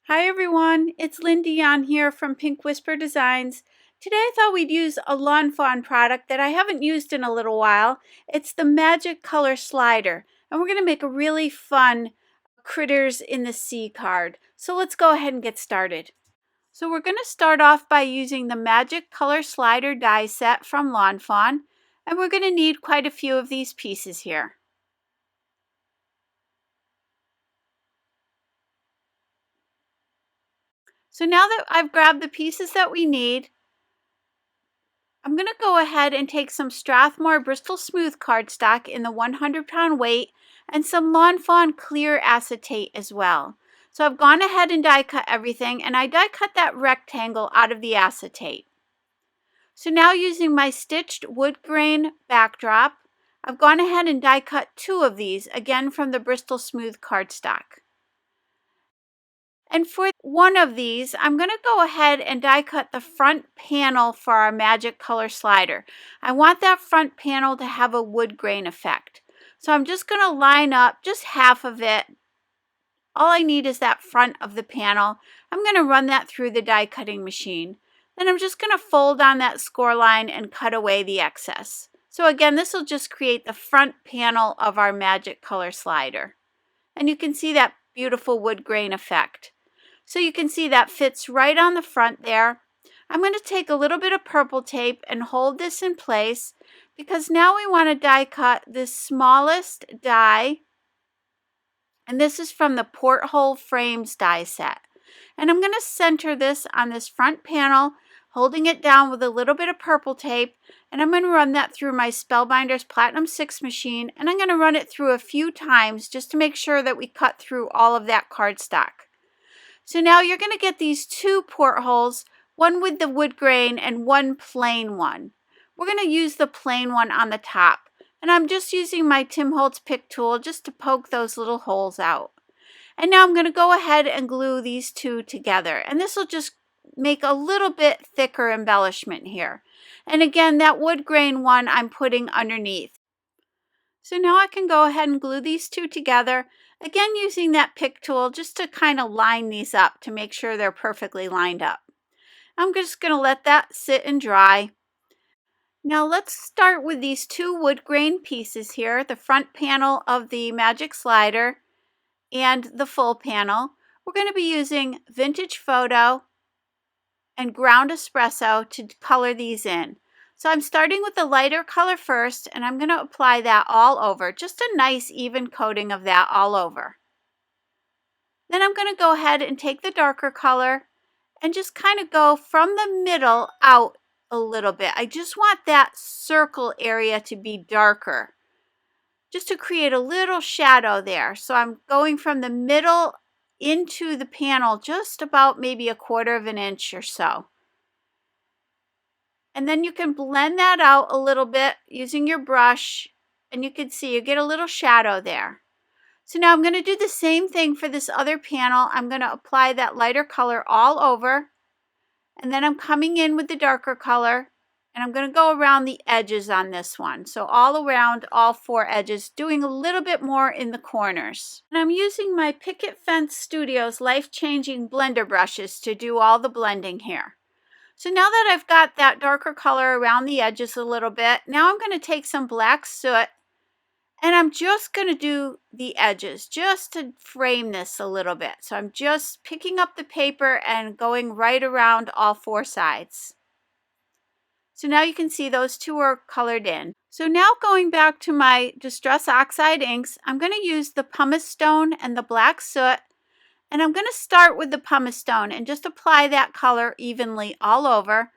Hi everyone, it's Lindy on here from Pink Whisper Designs. Today I thought we'd use a Lawn Fawn product that I haven't used in a little while. It's the Magic Color Slider, and we're going to make a really fun Critters in the Sea card. So let's go ahead and get started. So we're going to start off by using the Magic Color Slider die set from Lawn Fawn, and we're going to need quite a few of these pieces here. So now that I've grabbed the pieces that we need, I'm going to go ahead and take some Strathmore Bristol Smooth cardstock in the 100-pound weight and some Lawn Fawn clear acetate as well. So I've gone ahead and die cut everything, and I die cut that rectangle out of the acetate. So now using my stitched wood grain backdrop, I've gone ahead and die cut 2 of these, again from the Bristol Smooth cardstock. And for one of these, I'm going to go ahead and die cut the front panel for our Magic Color Slider. I want that front panel to have a wood grain effect. So I'm just going to line up just half of it. All I need is that front of the panel. I'm going to run that through the die cutting machine. Then I'm just going to fold on that score line and cut away the excess. So again, this will just create the front panel of our Magic Color Slider. And you can see that beautiful wood grain effect. So you can see that fits right on the front there. I'm going to take a little bit of purple tape and hold this in place because now we want to die cut the smallest die. And this is from the Porthole Frames die set. And I'm going to center this on this front panel, holding it down with a little bit of purple tape. And I'm going to run that through my Spellbinders Platinum 6 machine. And I'm going to run it through a few times just to make sure that we cut through all of that cardstock. So now you're going to get these 2 portholes, one with the wood grain and one plain one. We're going to use the plain one on the top. And I'm just using my Tim Holtz pick tool just to poke those little holes out. And now I'm going to go ahead and glue these 2 together. And this will just make a little bit thicker embellishment here. And again, that wood grain one I'm putting underneath. So now I can go ahead and glue these 2 together. Again, using that pick tool just to kind of line these up to make sure they're perfectly lined up. I'm just going to let that sit and dry. Now let's start with these 2 wood grain pieces here, the front panel of the Magic Slider and the full panel. We're going to be using Vintage Photo and Ground Espresso to color these in. So I'm starting with the lighter color first, and I'm going to apply that all over, just a nice even coating of that all over. Then I'm going to go ahead and take the darker color and just kind of go from the middle out a little bit. I just want that circle area to be darker, just to create a little shadow there. So I'm going from the middle into the panel just about maybe 1/4 of an inch or so. And then you can blend that out a little bit using your brush, and you can see you get a little shadow there. So now I'm going to do the same thing for this other panel. I'm going to apply that lighter color all over, and then I'm coming in with the darker color, and I'm going to go around the edges on this one. So all around all 4 edges, doing a little bit more in the corners. And I'm using my Picket Fence Studios life-changing blender brushes to do all the blending here. So now that I've got that darker color around the edges a little bit, now I'm going to take some black soot and I'm just going to do the edges just to frame this a little bit. So I'm just picking up the paper and going right around all 4 sides. So now you can see those 2 are colored in. So now going back to my Distress Oxide inks, I'm going to use the pumice stone and the black soot. And I'm going to start with the pumice stone and just apply that color evenly all over.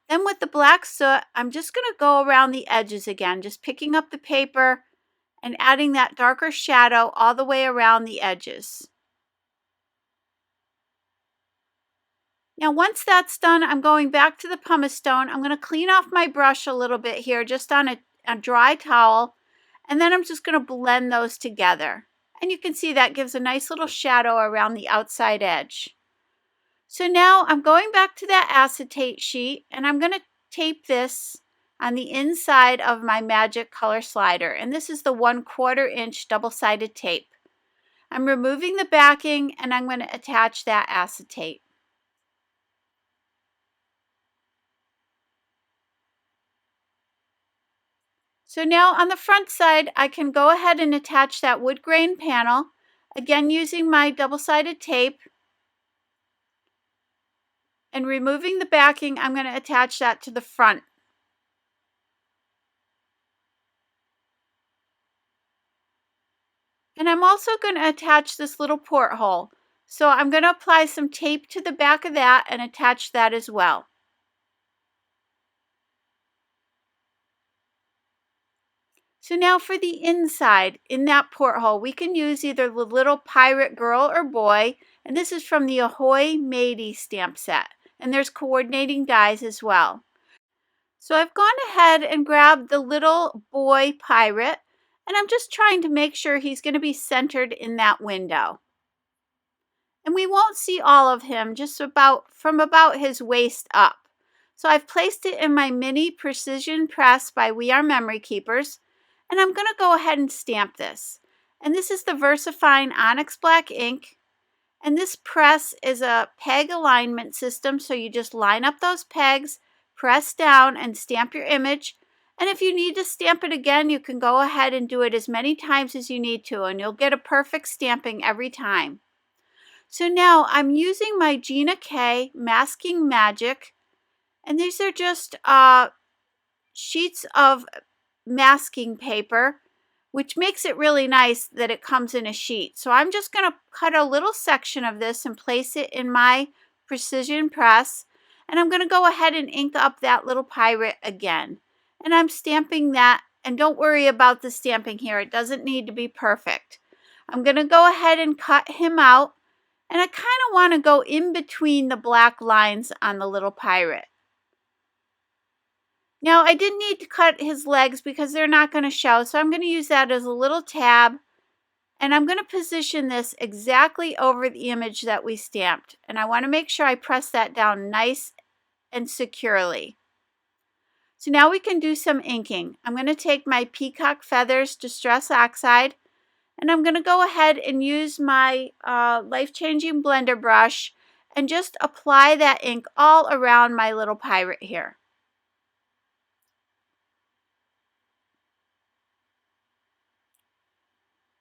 Then with the black soot, I'm just going to go around the edges again, just picking up the paper and adding that darker shadow all the way around the edges. Now once that's done, I'm going back to the pumice stone. I'm going to clean off my brush a little bit here just on a dry towel. And then I'm just going to blend those together. And you can see that gives a nice little shadow around the outside edge. So now I'm going back to that acetate sheet and I'm going to tape this on the inside of my Magic Color Slider. And this is the 1/4 inch double-sided tape. I'm removing the backing and I'm going to attach that acetate. So now on the front side, I can go ahead and attach that wood grain panel, again using my double-sided tape. And removing the backing, I'm going to attach that to the front. And I'm also going to attach this little porthole. So I'm going to apply some tape to the back of that and attach that as well. So now for the inside, in that porthole, we can use either the little pirate girl or boy, and this is from the Ahoy Matey stamp set. And there's coordinating dies as well. So I've gone ahead and grabbed the little boy pirate, and I'm just trying to make sure he's going to be centered in that window. And we won't see all of him, just from about his waist up. So I've placed it in my mini precision press by We Are Memory Keepers, and I'm going to go ahead and stamp this. And this is the VersaFine Onyx Black ink. And this press is a peg alignment system, so you just line up those pegs, press down, and stamp your image. And if you need to stamp it again, you can go ahead and do it as many times as you need to, and you'll get a perfect stamping every time. So now I'm using my Gina K Masking Magic, and these are just sheets of masking paper, which makes it really nice that it comes in a sheet. So I'm just going to cut a little section of this and place it in my precision press, and I'm going to go ahead and ink up that little pirate again. And I'm stamping that, and don't worry about the stamping here. It doesn't need to be perfect. I'm going to go ahead and cut him out, and I kind of want to go in between the black lines on the little pirate. Now, I didn't need to cut his legs because they're not going to show, so I'm going to use that as a little tab, and I'm going to position this exactly over the image that we stamped, and I want to make sure I press that down nice and securely. So now we can do some inking. I'm going to take my Peacock Feathers Distress Oxide, and I'm going to go ahead and use my life-changing blender brush and just apply that ink all around my little pirate here.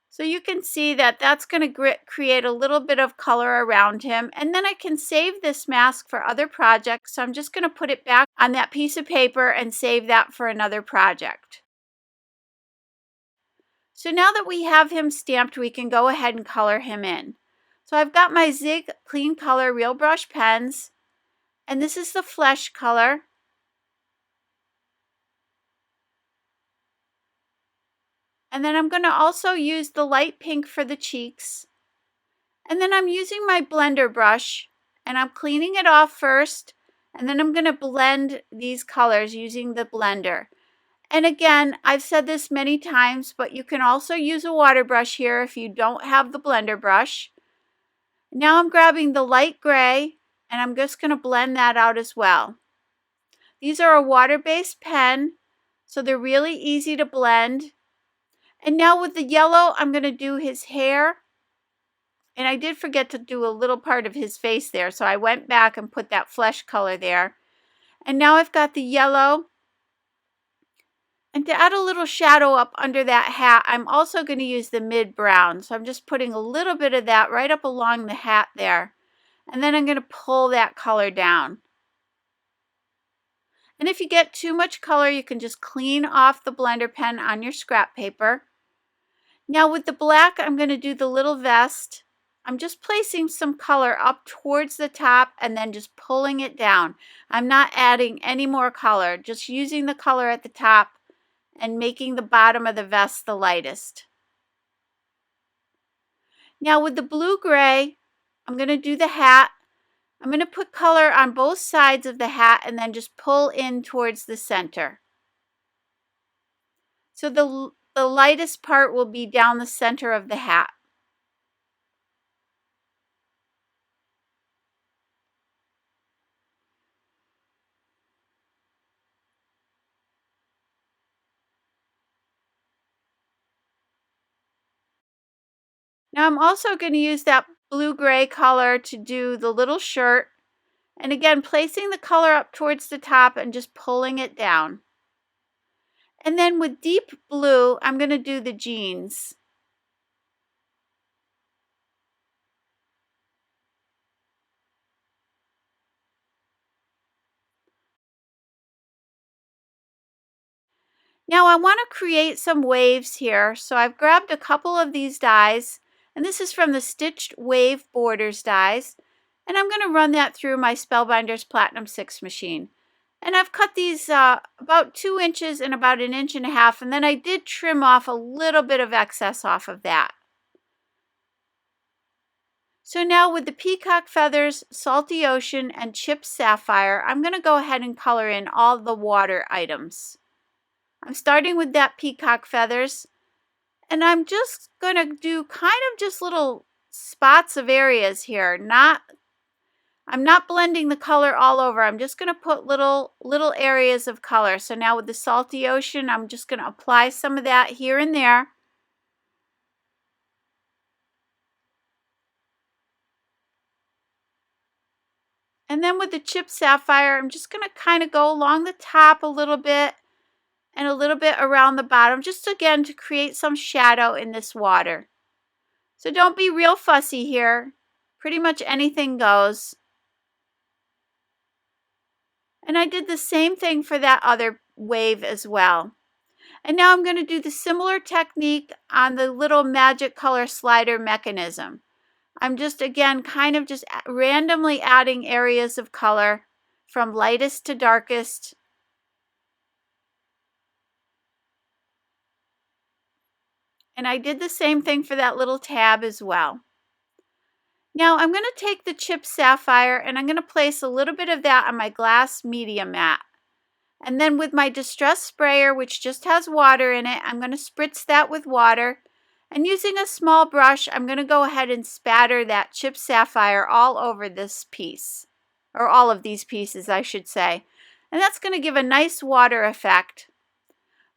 So you can see that that's going to create a little bit of color around him. And then I can save this mask for other projects. So I'm just going to put it back on that piece of paper and save that for another project. So now that we have him stamped, we can go ahead and color him in. So I've got my Zig Clean Color Real Brush pens, and this is the flesh color. And then I'm going to also use the light pink for the cheeks. And then I'm using my blender brush, and I'm cleaning it off first, and then I'm going to blend these colors using the blender. And again, I've said this many times, but you can also use a water brush here if you don't have the blender brush. Now I'm grabbing the light gray, and I'm just going to blend that out as well. These are a water-based pen, so they're really easy to blend. And now with the yellow, I'm going to do his hair. And I did forget to do a little part of his face there, so I went back and put that flesh color there. And now I've got the yellow. And to add a little shadow up under that hat, I'm also going to use the mid brown. So I'm just putting a little bit of that right up along the hat there. And then I'm going to pull that color down. And if you get too much color, you can just clean off the blender pen on your scrap paper. Now with the black, I'm going to do the little vest. I'm just placing some color up towards the top and then just pulling it down. I'm not adding any more color, just using the color at the top and making the bottom of the vest the lightest. Now with the blue-gray, I'm going to do the hat. I'm going to put color on both sides of the hat and then just pull in towards the center. So the lightest part will be down the center of the hat. Now I'm also going to use that blue-gray color to do the little shirt. And again, placing the color up towards the top and just pulling it down. And then with deep blue, I'm going to do the jeans. Now I want to create some waves here, so I've grabbed a couple of these dies, and this is from the Stitched Wave Borders dies, and I'm going to run that through my Spellbinders Platinum 6 machine. And I've cut these about 2 inches and about 1.5 inches, and then I did trim off a little bit of excess off of that. So now with the peacock feathers, salty ocean, and chipped sapphire, I'm going to go ahead and color in all the water items. I'm starting with that peacock feathers, and I'm just going to do kind of just little spots of areas here. I'm not blending the color all over. I'm just going to put little areas of color. So now with the salty ocean, I'm just going to apply some of that here and there. And then with the chipped sapphire, I'm just going to kind of go along the top a little bit and a little bit around the bottom, just again to create some shadow in this water. So don't be real fussy here. Pretty much anything goes. And I did the same thing for that other wave as well. And now I'm going to do the similar technique on the little magic color slider mechanism. I'm just again kind of just randomly adding areas of color from lightest to darkest. And I did the same thing for that little tab as well. Now I'm going to take the chipped sapphire and I'm going to place a little bit of that on my glass media mat. And then with my distress sprayer, which just has water in it, I'm going to spritz that with water. And using a small brush, I'm going to go ahead and spatter that chipped sapphire all over this piece. Or all of these pieces, I should say. And that's going to give a nice water effect.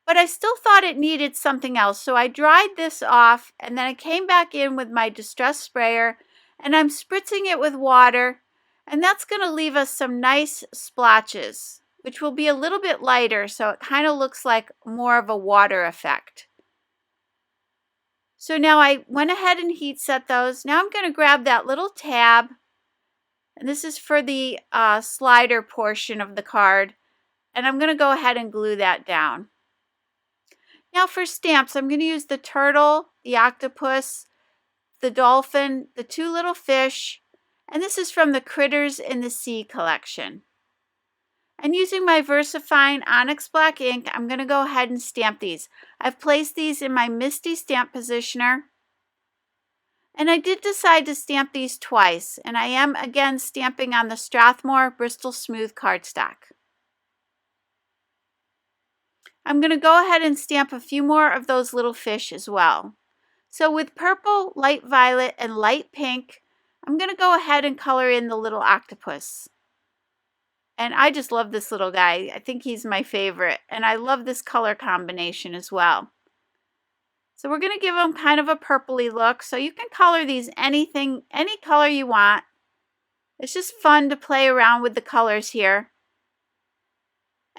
But I still thought it needed something else, so I dried this off and then I came back in with my distress sprayer and I'm spritzing it with water, and that's going to leave us some nice splotches, which will be a little bit lighter, so it kind of looks like more of a water effect. So now I went ahead and heat set those. Now I'm going to grab that little tab, and this is for the slider portion of the card, and I'm going to go ahead and glue that down. Now for stamps, I'm going to use the turtle, the octopus, the dolphin, the 2 little fish, and this is from the Critters in the Sea collection. And using my VersaFine Onyx Black ink, I'm going to go ahead and stamp these. I've placed these in my Misty Stamp Positioner. And I did decide to stamp these twice, and I am again stamping on the Strathmore Bristol Smooth cardstock. I'm going to go ahead and stamp a few more of those little fish as well. So with purple, light violet, and light pink, I'm going to go ahead and color in the little octopus. And I just love this little guy. I think he's my favorite. And I love this color combination as well. So we're going to give him kind of a purpley look. So you can color these any color you want. It's just fun to play around with the colors here.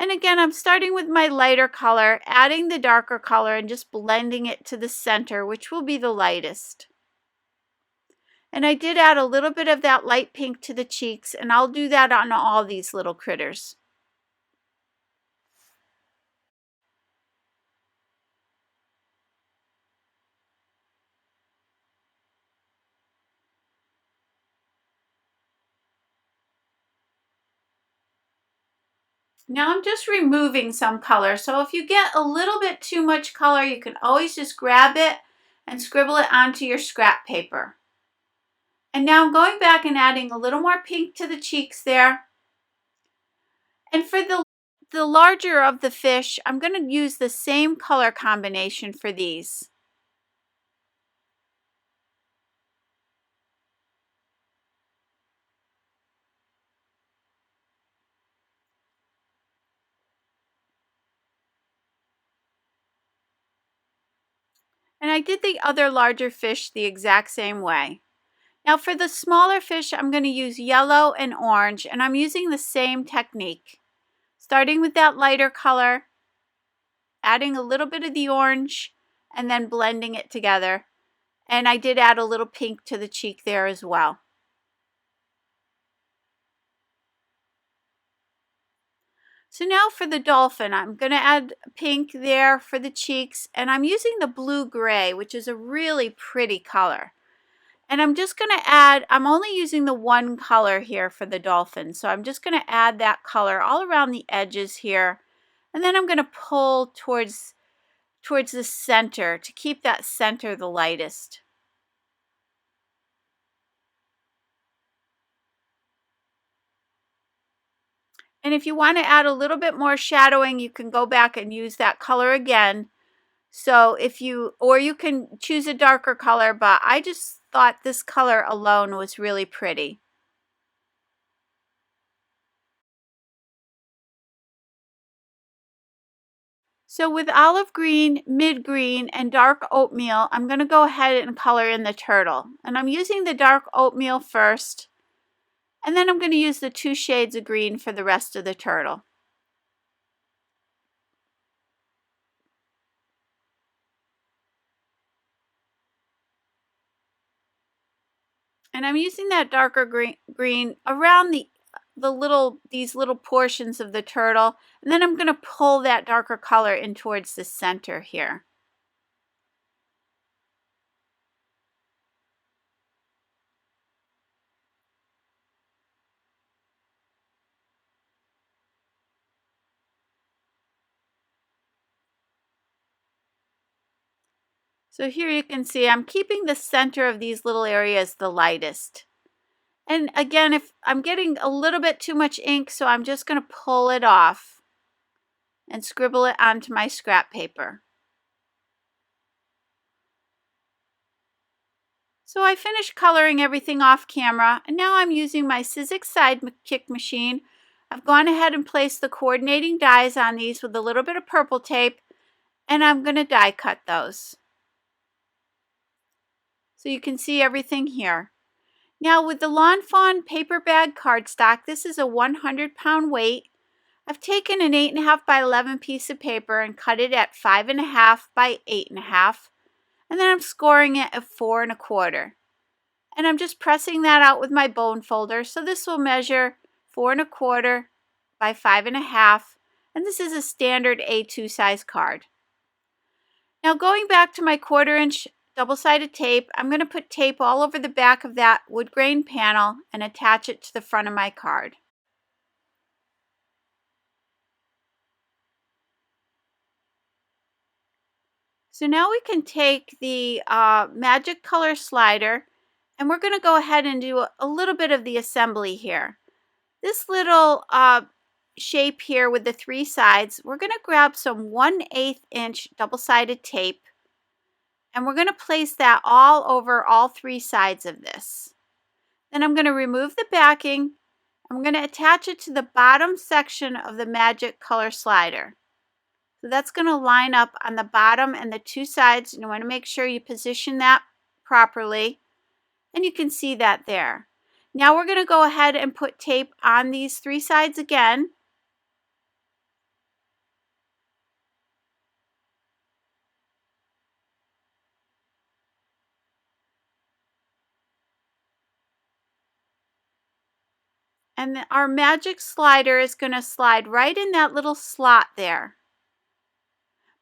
And again, I'm starting with my lighter color, adding the darker color, and just blending it to the center, which will be the lightest. And I did add a little bit of that light pink to the cheeks, and I'll do that on all these little critters. Now I'm just removing some color, so if you get a little bit too much color, you can always just grab it and scribble it onto your scrap paper. And now I'm going back and adding a little more pink to the cheeks there. And for the larger of the fish, I'm going to use the same color combination for these. And I did the other larger fish the exact same way. Now for the smaller fish, I'm going to use yellow and orange, and I'm using the same technique. Starting with that lighter color, adding a little bit of the orange, and then blending it together. And I did add a little pink to the cheek there as well. So now for the dolphin, I'm going to add pink there for the cheeks, and I'm using the blue-gray, which is a really pretty color. And I'm just going to add, I'm only using the one color here for the dolphin, so I'm just going to add that color all around the edges here, and then I'm going to pull towards the center to keep that center the lightest. And if you want to add a little bit more shadowing, you can go back and use that color again. So or you can choose a darker color, but I just thought this color alone was really pretty. So with olive green, mid green, and dark oatmeal, I'm going to go ahead and color in the turtle. And I'm using the dark oatmeal first, and then I'm going to use the 2 shades of green for the rest of the turtle. And I'm using that darker green around these little portions of the turtle, and then I'm going to pull that darker color in towards the center here. So here you can see I'm keeping the center of these little areas the lightest. And again, if I'm getting a little bit too much ink, so I'm just going to pull it off and scribble it onto my scrap paper. So I finished coloring everything off camera, and now I'm using my Sizzix Sidekick machine. I've gone ahead and placed the coordinating dies on these with a little bit of purple tape, and I'm going to die cut those. So you can see everything here. Now with the Lawn Fawn paper bag cardstock, this is a 100-pound weight. I've taken an 8.5 by 11 piece of paper and cut it at 5.5 by 8.5, and then I'm scoring it at 4 1/4. And I'm just pressing that out with my bone folder, so this will measure 4 1/4 by 5.5, and this is a standard A2 size card. Now going back to my 1/4-inch double-sided tape, I'm going to put tape all over the back of that wood grain panel and attach it to the front of my card. So now we can take the magic color slider, and we're going to go ahead and do a little bit of the assembly here. This little shape here with the 3 sides, we're going to grab some 1/8 inch double-sided tape, and we're going to place that all over all 3 sides of this. Then I'm going to remove the backing, and we're going to attach it to the bottom section of the magic color slider. So that's going to line up on the bottom and the 2 sides, and you want to make sure you position that properly, and you can see that there. Now we're going to go ahead and put tape on these 3 sides again. And our magic slider is going to slide right in that little slot there.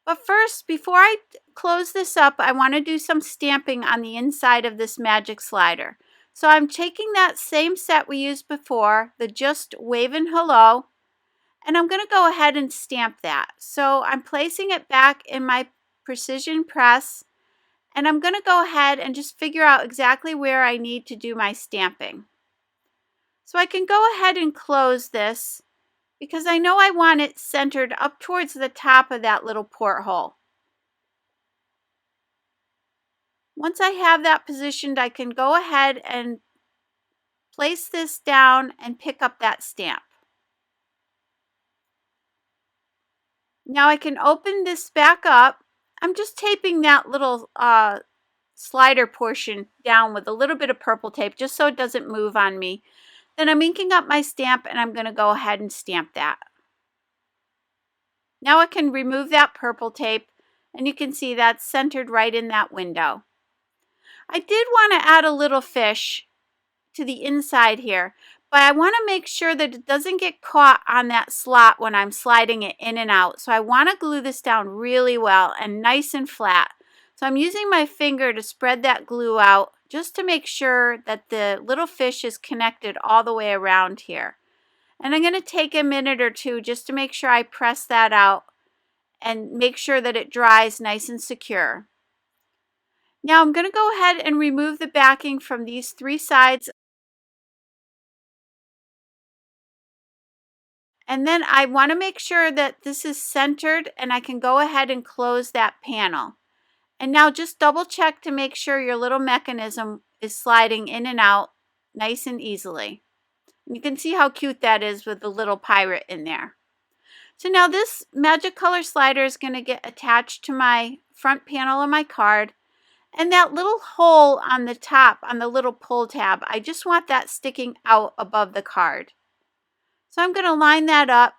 But first, before I close this up, I want to do some stamping on the inside of this magic slider. So I'm taking that same set we used before, the Just Wavin' Hello, and I'm going to go ahead and stamp that. So I'm placing it back in my precision press, and I'm going to go ahead and just figure out exactly where I need to do my stamping. So I can go ahead and close this because I know I want it centered up towards the top of that little porthole. Once I have that positioned, I can go ahead and place this down and pick up that stamp. Now I can open this back up, I'm just taping that little slider portion down with a little bit of purple tape just so it doesn't move on me. Then I'm inking up my stamp and I'm going to go ahead and stamp that. Now I can remove that purple tape and you can see that's centered right in that window. I did want to add a little fish to the inside here, but I want to make sure that it doesn't get caught on that slot when I'm sliding it in and out. So I want to glue this down really well and nice and flat. So I'm using my finger to spread that glue out just to make sure that the little fish is connected all the way around here. And I'm going to take a minute or two just to make sure I press that out and make sure that it dries nice and secure. Now I'm going to go ahead and remove the backing from these three sides. And then I want to make sure that this is centered and I can go ahead and close that panel. And now just double check to make sure your little mechanism is sliding in and out nice and easily. You can see how cute that is with the little pirate in there. So now this magic color slider is going to get attached to my front panel of my card. And that little hole on the top, on the little pull tab, I just want that sticking out above the card. So I'm going to line that up.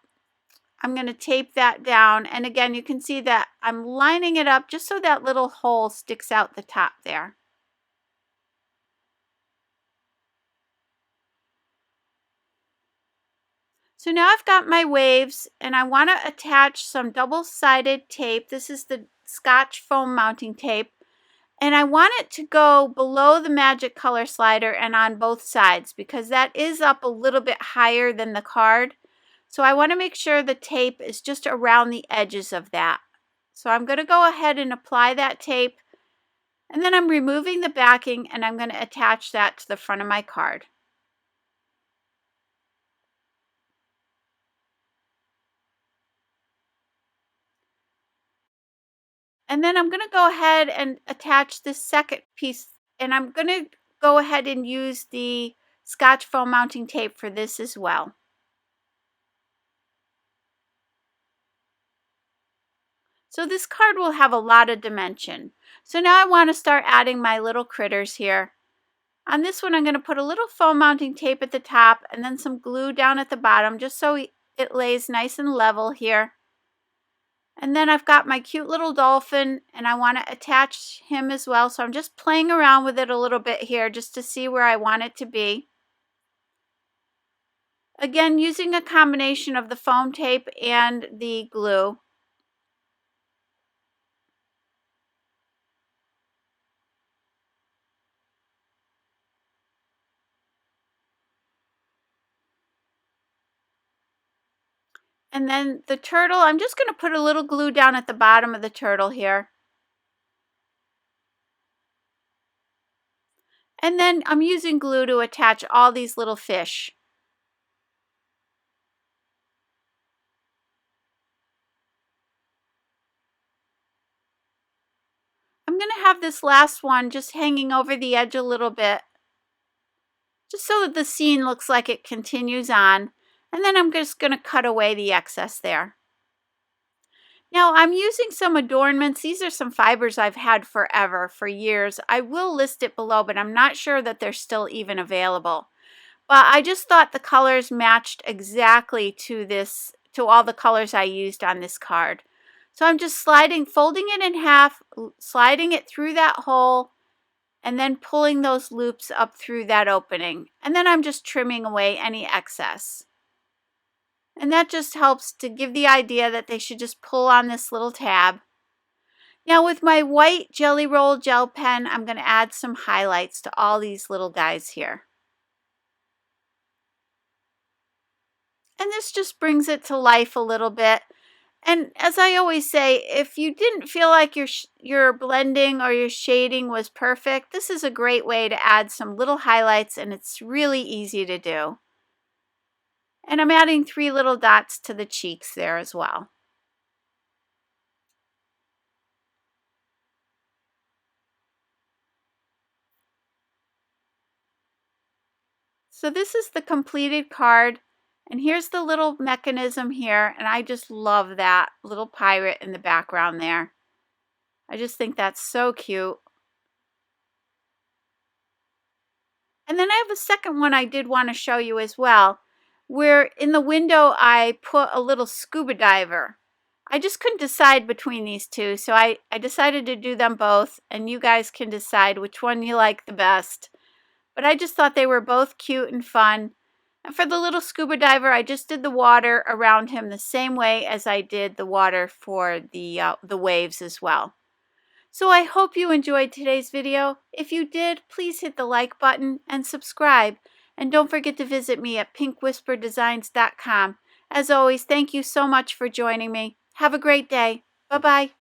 I'm going to tape that down. And again, you can see that I'm lining it up just so that little hole sticks out the top there. So now I've got my waves and I want to attach some double-sided tape. This is the Scotch foam mounting tape. And I want it to go below the magic color slider and on both sides because that is up a little bit higher than the card. So I want to make sure the tape is just around the edges of that. So I'm going to go ahead and apply that tape. And then I'm removing the backing and I'm going to attach that to the front of my card. And then I'm going to go ahead and attach this second piece. And I'm going to go ahead and use the Scotch foam mounting tape for this as well. So this card will have a lot of dimension. So now I want to start adding my little critters here. On this one, I'm going to put a little foam mounting tape at the top and then some glue down at the bottom just so it lays nice and level here. And then I've got my cute little dolphin and I want to attach him as well. So I'm just playing around with it a little bit here just to see where I want it to be. Again, using a combination of the foam tape and the glue. And then the turtle, I'm just going to put a little glue down at the bottom of the turtle here. And then I'm using glue to attach all these little fish. I'm going to have this last one just hanging over the edge a little bit, just so that the scene looks like it continues on. And then I'm just going to cut away the excess there. Now I'm using some adornments. These are some fibers I've had forever, for years. I will list it below, but I'm not sure that they're still even available. But I just thought the colors matched exactly to all the colors I used on this card. So I'm just folding it in half, sliding it through that hole, and then pulling those loops up through that opening. And then I'm just trimming away any excess. And that just helps to give the idea that they should just pull on this little tab. Now with my white Jelly Roll gel pen, I'm going to add some highlights to all these little guys here. And this just brings it to life a little bit. And as I always say, if you didn't feel like your blending or your shading was perfect, this is a great way to add some little highlights, and it's really easy to do. And I'm adding 3 little dots to the cheeks there as well. So this is the completed card, and here's the little mechanism here, and I just love that little pirate in the background there. I just think that's so cute. And then I have a second one I did want to show you as well, where in the window I put a little scuba diver. I just couldn't decide between these two, so I decided to do them both, and you guys can decide which one you like the best. But I just thought they were both cute and fun. And for the little scuba diver, I just did the water around him the same way as I did the water for the waves as well. So I hope you enjoyed today's video. If you did, please hit the like button and subscribe. And don't forget to visit me at pinkwhisperdesigns.com. As always, thank you so much for joining me. Have a great day. Bye-bye.